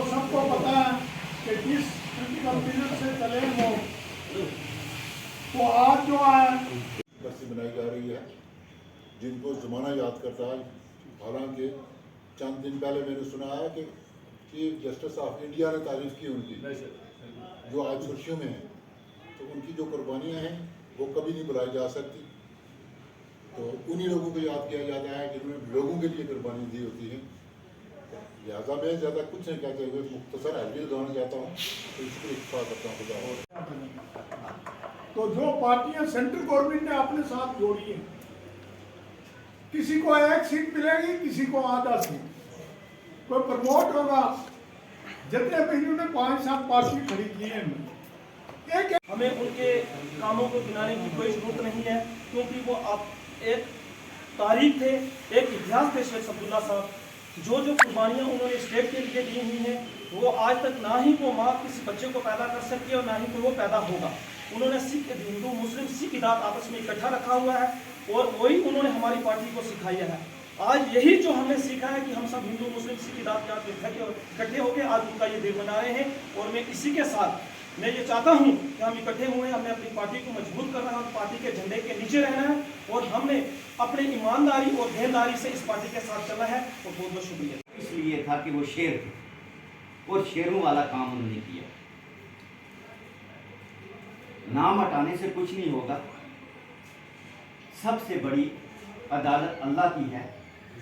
सबको पता है कि जिस क्रिटिकल पीरियड से चले वो आज जो है बस्ती बनाई जा रही है जिनको ज़माना याद करता है। हालांकि चंद दिन पहले मैंने सुना है कि चीफ जस्टिस ऑफ इंडिया ने तारीफ की उनकी, जो आज सुर्खियों में है। तो उनकी जो कुर्बानियाँ हैं वो कभी नहीं भुलाई जा सकती। तो उन्हीं लोगों को याद किया जाता है जिन्होंने लोगों के लिए कुर्बानी दी होती है। लिहाजा मैं ज़्यादा कुछ नहीं कहते हुए मुख्तसर हाजिरी लगाना चाहता हूँ, तो इसको इत्तफाक करता हूँ। तो जो पार्टियां सेंट्रल गवर्नमेंट ने अपने साथ जोड़ी है, किसी को 1 सीट मिलेगी, किसी को आधा सीट, कोई प्रमोट होगा। जितने महीनों ने 5-7 पार्टी खड़ी की है, हमें उनके कामों को गिनाने की कोई जरूरत नहीं है, क्योंकि वो आप एक तारीख थे, एक इतिहास थे शेख अब्दुल्ला साहब। जो कुर्बानियाँ उन्होंने स्टेट के लिए दी हुई हैं, वो आज तक ना ही वो माँ किसी बच्चे को पैदा कर सकती है और ना ही कोई वो पैदा होगा। उन्होंने सिख, हिंदू, मुस्लिम, सिख इदात आपस में इकट्ठा रखा हुआ है और वही उन्होंने हमारी पार्टी को सिखाया है। आज यही जो हमने सीखा है कि हम सब हिंदू, मुस्लिम, सिख इदात के इकट्ठे होकर आज उनका ये दिन मना रहे हैं। और मैं इसी के साथ मैं ये चाहता हूँ कि हम इकट्ठे हुए हैं, हमने अपनी पार्टी को मजबूत करना है और पार्टी के झंडे के नीचे रहना है और हमने अपनी ईमानदारी और देनदारी से इस पार्टी के साथ चलना है। और बहुत बहुत शुक्रिया। इसलिए था कि वो शेर थे और शेरों वाला काम उन्होंने किया। नाम हटाने से कुछ नहीं होगा। सबसे बड़ी अदालत अल्लाह की है।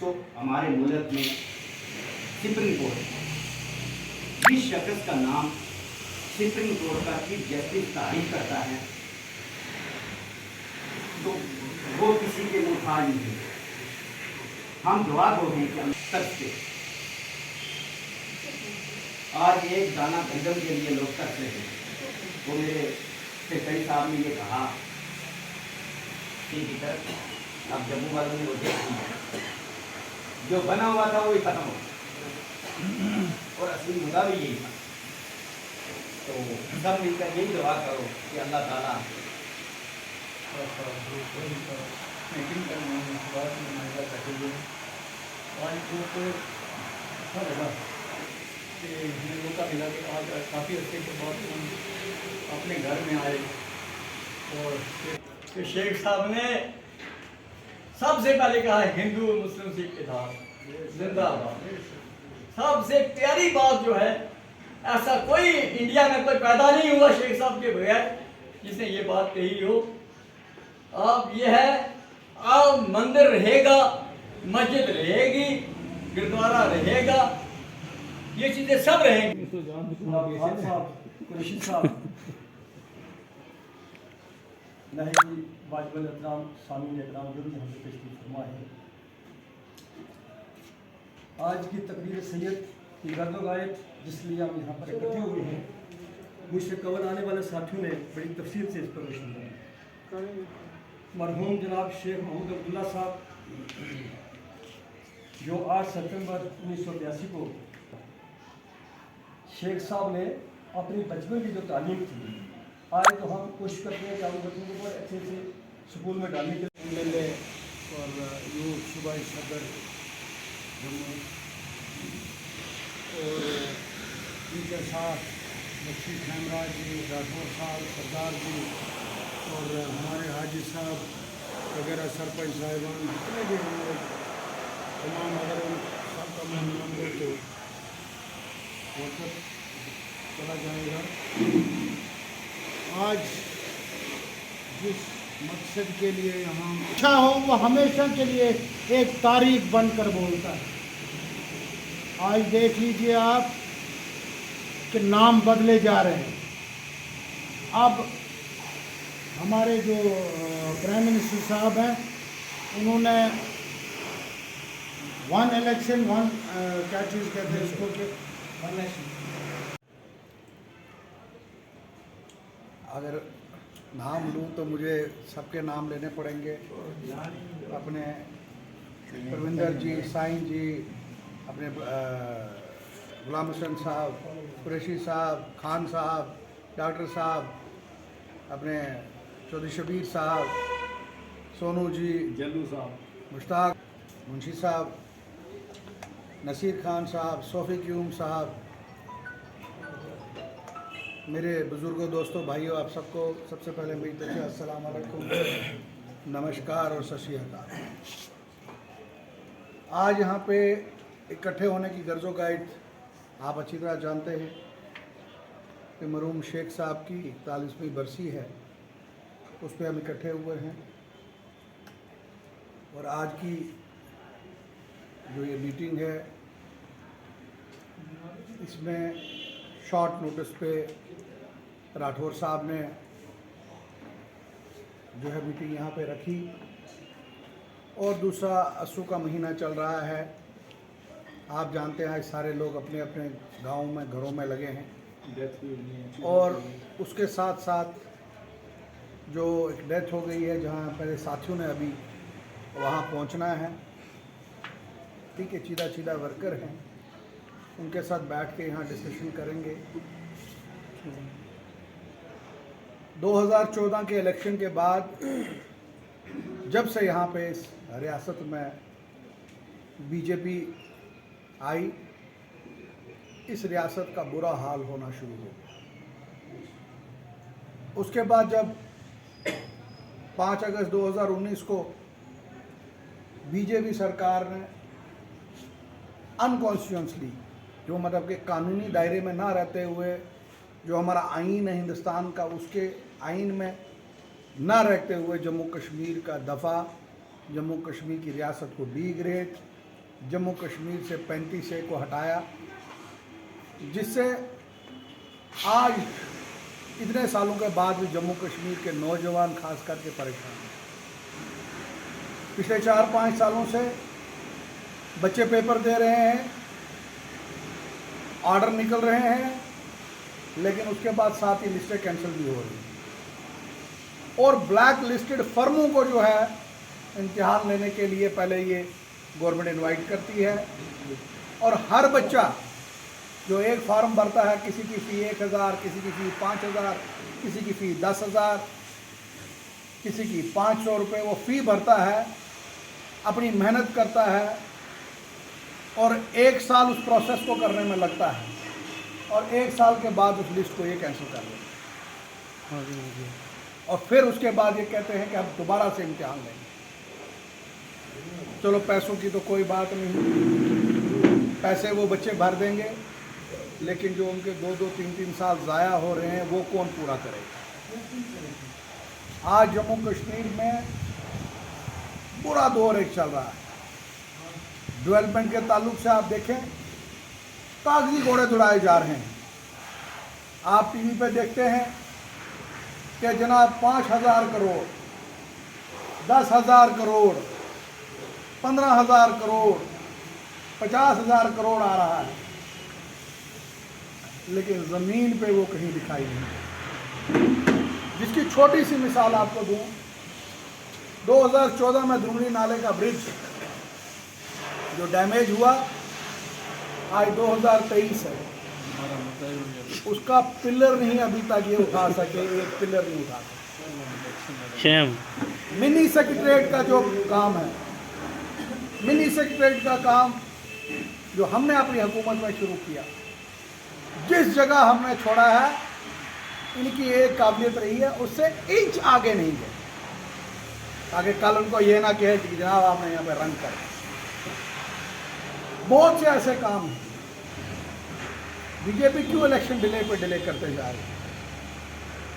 सो हमारे मुल्क में सुप्रीम कोर्ट, जिस शख्स का नाम सुप्रीम कोर्ट का चीफ जस्टिस तारीफ करता है तो वो किसी के मुखार नहीं है। हम दुआ गो हैं कि हम तरसते, आज एक दाना गंदम के लिए लोग तरसते हैं। वो मेरे सेक्रेटरी साहब ने ये कहा कि अब जम्मू वालों ने वो देख लिया, जो बना हुआ था वही खत्म हो और असली मुद्दा भी यही था। तो सब मिलकर यही दुआ करो कि अल्लाह ताला मीटिंग करने में बात में महिला कटेगी। आज को अच्छा लगा कि हमें मौका मिला कि आज काफ़ी अर्से के बाद हम अपने घर में आए और शेख साहब ने सबसे पहले कहा है हिंदू मुस्लिम सिख इतिहास जिंदाबाद। सबसे प्यारी बात जो है, ऐसा कोई इंडिया में कोई पैदा नहीं हुआ शेख साहब के बगैर जिसने ये बात कही हो। अब ये है, अब मंदिर रहेगा, मस्जिद रहेगी, गुरुद्वारा रहेगा, ये चीजें सब रहेंगी। कुरैशी साहब नहीं वाजिबुल एहतराम सामीन एहतराम जो भी हमसे तशरीफ फरमा है, आज की तकरीर सैयद की गर्दोगायत जिसलिए हम यहाँ पर इकट्ठे हुए हैं, मुझसे कवर आने वाले साथियों ने बड़ी तफसील से इस पर रोशनी डाली। मरहूम जनाब शेख महमूद अब्दुल्ला साहब जो 8 सितंबर 1982 को शेख साहब ने अपनी बचपन की जो तालीम थी, आज तो हम कोशिश करते हैं कि हम बच्चों को बहुत अच्छे से स्कूल में डालने के लिए और यूथ सूबाई सदर जम्मू और इनके साथ मक्सी खैमराज जी, राठौर साहब, सरदार जी और हमारे हाजी साहब वगैरह सरपंच साहिबान जितने भी हम लोग तमाम, अगर उन सबका मैं नाम दो तो वक्त चला जाएगा। आज जिस मकसद के लिए यहाँ अच्छा हो वो हमेशा के लिए एक तारीख बनकर बोलता है। आज देख लीजिए आप कि नाम बदले जा रहे हैं। अब हमारे जो प्राइम मिनिस्टर साहब हैं उन्होंने वन इलेक्शन वन क्या चीज़ कहते हैं इसको कि अगर नाम लूँ तो मुझे सबके नाम लेने पड़ेंगे। अपने परविंदर जी, साईं जी, अपने गुलाम हुसैन साहब, कुरैशी साहब, खान साहब, डॉक्टर साहब, अपने चौधरी शबीर साहब, सोनू जी, जल्लू साहब, मुश्ताक मुंशी साहब, नसीर खान साहब, सोफ़ी क्यूम साहब, मेरे बुज़ुर्गों, दोस्तों, भाइयों, आप सबको सबसे पहले मेरी तरफ से अस्सलाम वालेकुम, नमस्कार और सत श्री अकाल। आज यहाँ पे इकट्ठे होने की गर्ज़ो गाइड आप अच्छी तरह जानते हैं कि मरहूम शेख साहब की 41वीं बरसी है, उस पर हम इकट्ठे हुए हैं। और आज की जो ये मीटिंग है, इसमें शॉर्ट नोटिस पे राठौर साहब ने जो है मीटिंग यहाँ पे रखी। और दूसरा अस्सू का महीना चल रहा है, आप जानते हैं सारे लोग अपने अपने गाँव में, घरों में लगे हैं। और उसके साथ साथ जो एक डेथ हो गई है, जहाँ मेरे साथियों ने अभी वहाँ पहुँचना है, ठीक है, चीदा चीदा वर्कर हैं, उनके साथ बैठ के यहाँ डिस्कशन करेंगे। 2014 के इलेक्शन के बाद जब से यहाँ पे इस रियासत में बीजेपी आई, इस रियासत का बुरा हाल होना शुरू हो गया। उसके बाद जब 5 अगस्त 2019 को बीजेपी सरकार ने अनकॉन्स्टिट्यूशनली, जो मतलब कि कानूनी दायरे में ना रहते हुए, जो हमारा आइन है हिंदुस्तान का, उसके आइन में ना रहते हुए जम्मू कश्मीर का दफ़ा, जम्मू कश्मीर की रियासत को बी ग्रेड, जम्मू कश्मीर से 35A को हटाया, जिससे आज इतने सालों के बाद भी जम्मू कश्मीर के नौजवान खास करके परेशान हैं। पिछले 4-5 सालों से बच्चे पेपर दे रहे हैं, ऑर्डर निकल रहे हैं, लेकिन उसके बाद साथ ही लिस्टें कैंसिल भी हो रही हैं। और ब्लैक लिस्टेड फर्मों को जो है इम्तिहान लेने के लिए पहले ये गवर्नमेंट इनवाइट करती है, और हर बच्चा जो एक फॉर्म भरता है, किसी की फ़ी 1000, किसी की फ़ी 5000, किसी की फ़ी 10,000, किसी की 500 रुपये, वो फ़ी भरता है, अपनी मेहनत करता है, और 1 साल उस प्रोसेस को करने में लगता है, और 1 साल के बाद उस लिस्ट को ये कैंसिल कर देते हैं। और फिर उसके बाद ये कहते हैं कि हम दोबारा से इम्तिहान लेंगे। चलो, पैसों की तो कोई बात नहीं, पैसे वो बच्चे भर देंगे, लेकिन जो उनके 2-2, 3-3 साल ज़ाया हो रहे हैं, वो कौन पूरा करेगा। आज जम्मू कश्मीर में बुरा दौर एक चल रहा है। डेवलपमेंट के ताल्लुक से आप देखें, कागजी घोड़े दौड़ाए जा रहे हैं। आप टीवी पे देखते हैं कि जनाब 5,000 करोड़, 10,000 करोड़, 15,000 करोड़, 50,000 करोड़ आ रहा है, लेकिन ज़मीन पे वो कहीं दिखाई नहीं। जिसकी छोटी सी मिसाल आपको दूं, 2014 में धुमरी नाले का ब्रिज जो डैमेज हुआ, आज 2023 है, उसका पिलर नहीं अभी तक ये उठा सके, एक पिलर नहीं उठा सके। मिनी सेक्रेटरीट का जो काम है, मिनी सेक्रेटरीट का काम जो हमने अपनी हुकूमत में शुरू किया, जिस जगह हमने छोड़ा है, इनकी एक काबिलियत रही है, उससे इंच आगे नहीं गए, ताकि कल उनको ये ना कहे कि जनाब आपने यहाँ पे रंग कर। बहुत से ऐसे काम हैं। बीजेपी क्यों इलेक्शन डिले पे डिले करते जा रही है?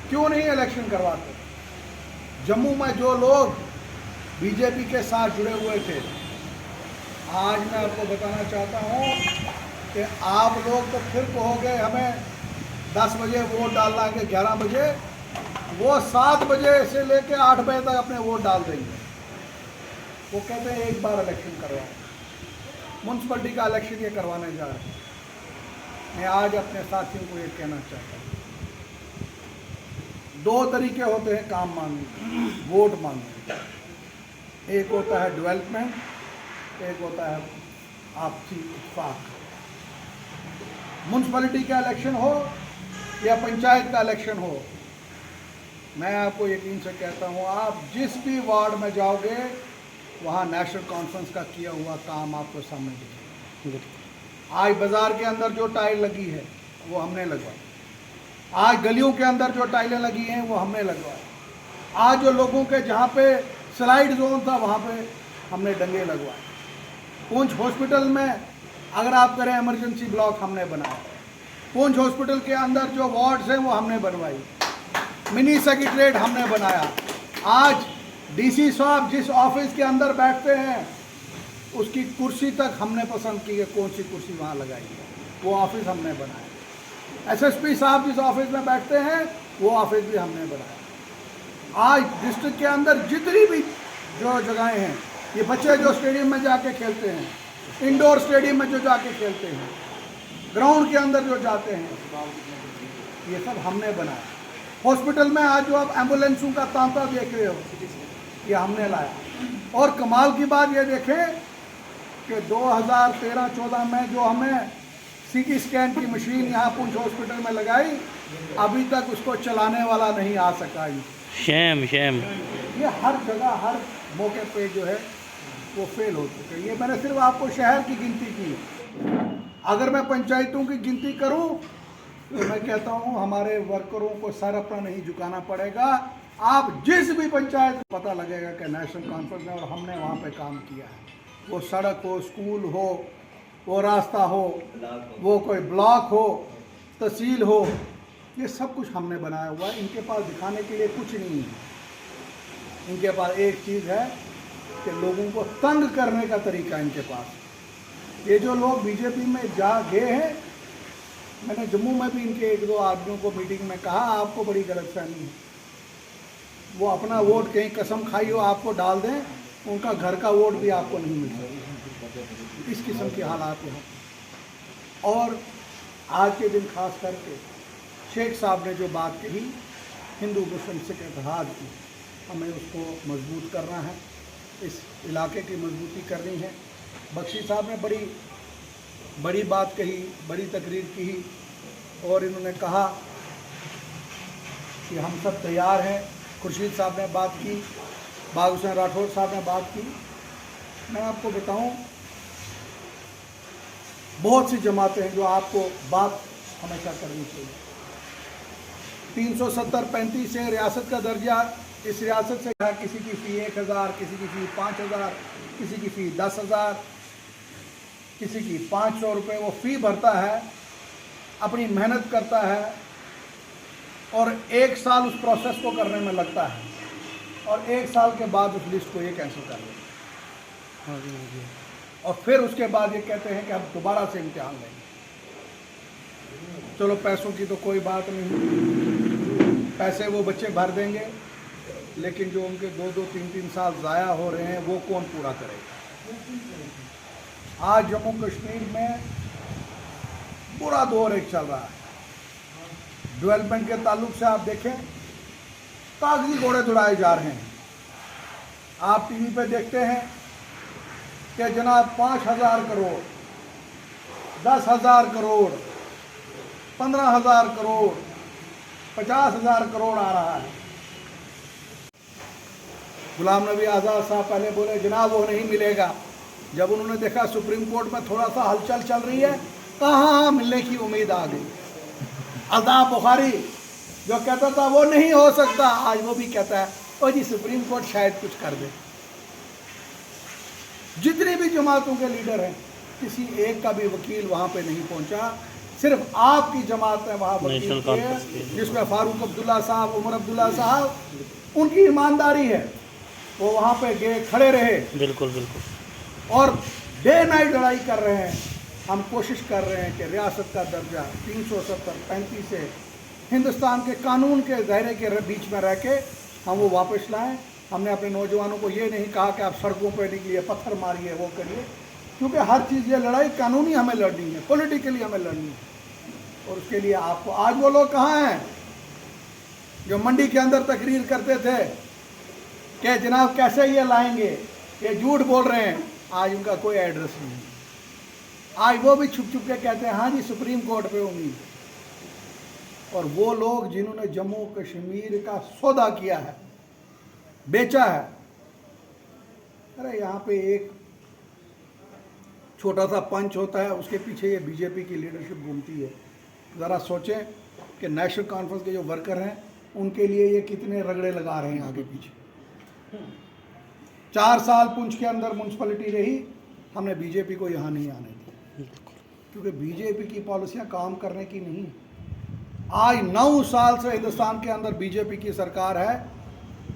क्यों नहीं इलेक्शन करवाते? जम्मू में जो लोग बीजेपी के साथ जुड़े हुए थे, आज मैं आपको बताना चाहता हूँ कि आप लोग तो फिर कहोगे हमें 10 बजे वोट डालना है, 11 बजे, वो 7 बजे से लेकर 8 बजे तक अपने वोट डाल देंगे। वो कहते हैं एक बार इलेक्शन करवाओ। म्यूनसिपलिटी का इलेक्शन ये करवाने जा रहे हैं। मैं आज अपने साथियों को ये कहना चाहता हूँ, 2 तरीके होते हैं काम मांगने के, वोट मांगने के। एक होता है डेवलपमेंट, एक होता है आपसी इत्तेफाक। म्यूनसिपलिटी का इलेक्शन हो या पंचायत का इलेक्शन हो, मैं आपको यकीन से कहता हूँ, आप जिस भी वार्ड में जाओगे वहाँ नेशनल कॉन्फ्रेंस का किया हुआ काम आपको सामने दिखेगा। आज बाज़ार के अंदर जो टाइल लगी है वो हमने लगवाई। आज गलियों के अंदर जो टाइलें लगी हैं वो हमने लगवाई। आज जो लोगों के जहाँ पे स्लाइड जोन था वहाँ पे हमने डंगे लगवाए। पूंछ हॉस्पिटल में अगर आप करें इमरजेंसी ब्लॉक हमने बनाया। पूंछ हॉस्पिटल के अंदर जो वार्ड्स हैं वो हमने बनवाई। मिनी सेक्रेटरीट हमने बनाया। आज डीसी साहब जिस ऑफिस के अंदर बैठते हैं उसकी कुर्सी तक हमने पसंद की है, कौन सी कुर्सी वहाँ लगाई है, वो ऑफिस हमने बनाया। एसएसपी साहब जिस ऑफिस में बैठते हैं वो ऑफिस भी हमने बनाया। आज डिस्ट्रिक्ट के अंदर जितनी भी जो जगहें हैं, ये बच्चे जो स्टेडियम में जाके खेलते हैं, इंडोर स्टेडियम में जो जाके खेलते हैं, ग्राउंड के अंदर जो जाते हैं, ये सब हमने बनाया। हॉस्पिटल में आज जो आप एम्बुलेंसों का तांता देख रहे हो ये हमने लाया। और कमाल की बात ये देखें कि 2013-14 में जो हमें सीटी स्कैन की मशीन यहाँ पूंछ हॉस्पिटल में लगाई, अभी तक उसको चलाने वाला नहीं आ सका। शैम ये हर जगह हर मौके पे जो है वो फेल हो चुके। ये मैंने सिर्फ आपको शहर की गिनती की। अगर मैं पंचायतों की गिनती करूं तो मैं कहता हूं हमारे वर्करों को सर अपना नहीं झुकाना पड़ेगा। आप जिस भी पंचायत पता लगेगा कि नेशनल कॉन्फ्रेंस में और हमने वहाँ पे काम किया है, वो सड़क हो, स्कूल हो, वो रास्ता हो, वो कोई ब्लॉक हो, तहसील हो, ये सब कुछ हमने बनाया हुआ है। इनके पास दिखाने के लिए कुछ नहीं है। इनके पास एक चीज़ है कि लोगों को तंग करने का तरीका इनके पास। ये जो लोग बीजेपी में जा गए हैं, मैंने जम्मू में भी इनके 1-2 आदमियों को मीटिंग में कहा आपको बड़ी गलतफहमी है। वो अपना वोट कहीं कसम खाई हो आपको डाल दें, उनका घर का वोट भी आपको नहीं मिल सकता। इस किस्म के हालात हैं। और आज के दिन खास करके शेख साहब ने जो बात कही हिंदू मुस्लिम सिख इत्तेहाद की, हमें उसको मजबूत करना है, इस इलाके की मजबूती करनी है। बख्शी साहब ने बड़ी बात कही, बड़ी तकरीर की और इन्होंने कहा कि हम सब तैयार हैं। खुर्शीद साहब ने बात की, बाग हुसैन राठौर साहब ने बात की। मैं आपको बताऊं, बहुत सी जमातें हैं जो आपको बात हमेशा करनी चाहिए। 370-35 से रियासत का दर्जा, इस रियासत से किसी की फ़ी 1000, किसी की फ़ी 5000, किसी की फ़ी 10,000, किसी की 500 रुपये वो फ़ी भरता है, अपनी मेहनत करता है और 1 साल उस प्रोसेस को करने में लगता है और 1 साल के बाद उस लिस्ट को ये कैंसिल कर देते हैं और फिर उसके बाद ये कहते हैं कि हम दोबारा से इम्तिहान लेंगे। चलो पैसों की तो कोई बात नहीं, पैसे वो बच्चे भर देंगे, लेकिन जो उनके 2-2, 3-3 साल ज़ाया हो रहे हैं वो कौन पूरा करेगा। आज जम्मू कश्मीर में बुरा दौर एक चल रहा है। डेवलपमेंट के ताल्लुक से आप देखें, कागजी घोड़े दौड़ाए जा रहे हैं। आप टीवी पे देखते हैं कि जनाब 5,000 करोड़, 10,000 करोड़, 15,000 करोड़, 50,000 करोड़ आ रहा है। गुलाम नबी आज़ाद साहब पहले बोले जनाब वो नहीं मिलेगा। जब उन्होंने देखा सुप्रीम कोर्ट में थोड़ा सा हलचल चल रही है, कहाँ मिलने की उम्मीद आ गई। अल्ताफ बुखारी जो कहता था वो नहीं हो सकता, आज वो भी कहता है ओ जी सुप्रीम कोर्ट शायद कुछ कर दे। जितनी भी जमातों के लीडर हैं, किसी एक का भी वकील वहाँ पे नहीं पहुँचा, सिर्फ आपकी जमात है वहाँ वकील है, जिसमें फारूक अब्दुल्ला साहब, उमर अब्दुल्ला साहब, उनकी ईमानदारी है, वो वहाँ पे गए, खड़े रहे। बिल्कुल बिल्कुल। और डे नाइट लड़ाई कर रहे हैं। हम कोशिश कर रहे हैं कि रियासत का दर्जा 370-35 से हिंदुस्तान के कानून के दायरे के बीच में रह के हम वो वापस लाएं। हमने अपने नौजवानों को ये नहीं कहा कि आप सड़कों पर निकलिए, पत्थर मारिए, वो करिए, क्योंकि हर चीज़ ये लड़ाई कानूनी हमें लड़नी है, पॉलिटिकली हमें लड़नी है। और उसके लिए आपको, आज वो लोग कहाँ हैं जो मंडी के अंदर तकरीर करते थे कि जनाब कैसे ये लाएंगे, ये झूठ बोल रहे हैं, आज उनका कोई एड्रेस नहीं। आज वो भी छुप छुप के कहते हैं हाँ जी सुप्रीम कोर्ट पे उम्मीद। और वो लोग जिन्होंने जम्मू कश्मीर का सौदा किया है, बेचा है, अरे यहाँ पे एक छोटा सा पंच होता है, उसके पीछे ये बीजेपी की लीडरशिप घूमती है। ज़रा सोचें कि नेशनल कॉन्फ्रेंस के जो वर्कर हैं उनके लिए ये कितने रगड़े लगा रहे हैं आगे पीछे। 4 साल पुंछ के अंदर म्यूनसिपलिटी रही, हमने बीजेपी को यहाँ नहीं आने दिया, क्योंकि बीजेपी की पॉलिसियाँ काम करने की नहीं। आज 9 साल से हिंदुस्तान के अंदर बीजेपी की सरकार है।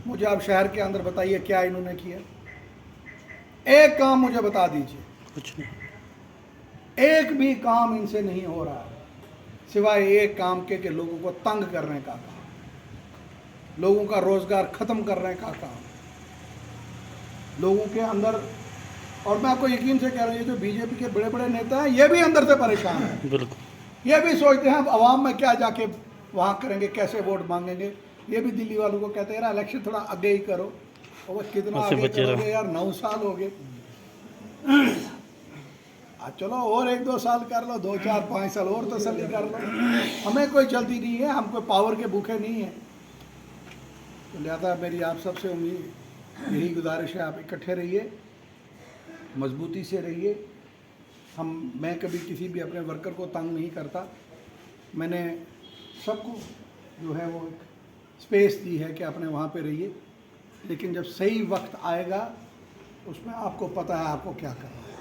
मुझे आप शहर के अंदर बताइए क्या इन्होंने किया? एक काम मुझे बता दीजिए। कुछ नहीं, एक भी काम इनसे नहीं हो रहा है, सिवाय एक काम के लोगों को तंग करने का काम, लोगों का रोजगार खत्म करने का काम, लोगों के अंदर। और मैं आपको यकीन से कह रहा हूँ, ये जो बीजेपी के बड़े बड़े नेता हैं ये भी अंदर से परेशान हैं। बिल्कुल। ये भी सोचते हैं अब आवाम में क्या जाके वहाँ करेंगे, कैसे वोट मांगेंगे। ये भी दिल्ली वालों को कहते हैं यार इलेक्शन थोड़ा आगे ही करो। और वो कितना उससे आगे बचे रहो। करोगे यार, 9 साल हो गए। चलो और 1-2 साल कर लो, 2, 4, 5 साल और तसल्ली कर लो। हमें कोई जल्दी नहीं है, हम कोई पावर के भूखे नहीं हैं। तो लिहाजा मेरी आप सबसे उम्मीद यही गुजारिश है, आप इकट्ठे रहिए, मजबूती से रहिए। मैं कभी किसी भी अपने वर्कर को तंग नहीं करता। मैंने सबको जो है वो एक स्पेस दी है कि अपने वहाँ पे रहिए, लेकिन जब सही वक्त आएगा उसमें आपको पता है आपको क्या करना है।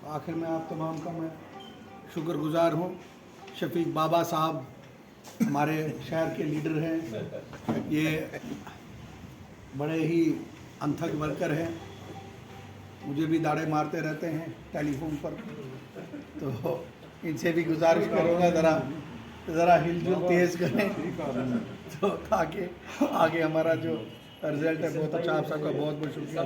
तो आखिर में आप तमाम का मैं शुक्रगुजार हूँ। शफीक बाबा साहब हमारे शहर के लीडर हैं, ये बड़े ही अनथक वर्कर हैं, मुझे भी दाड़े मारते रहते हैं टेलीफोन पर। तो इनसे भी गुजारिश करूँगा ज़रा हिलजुल तेज़ करें, तो ताकि आगे हमारा जो रिजल्ट है बहुत अच्छा। आप सबका बहुत बहुत शुक्रिया।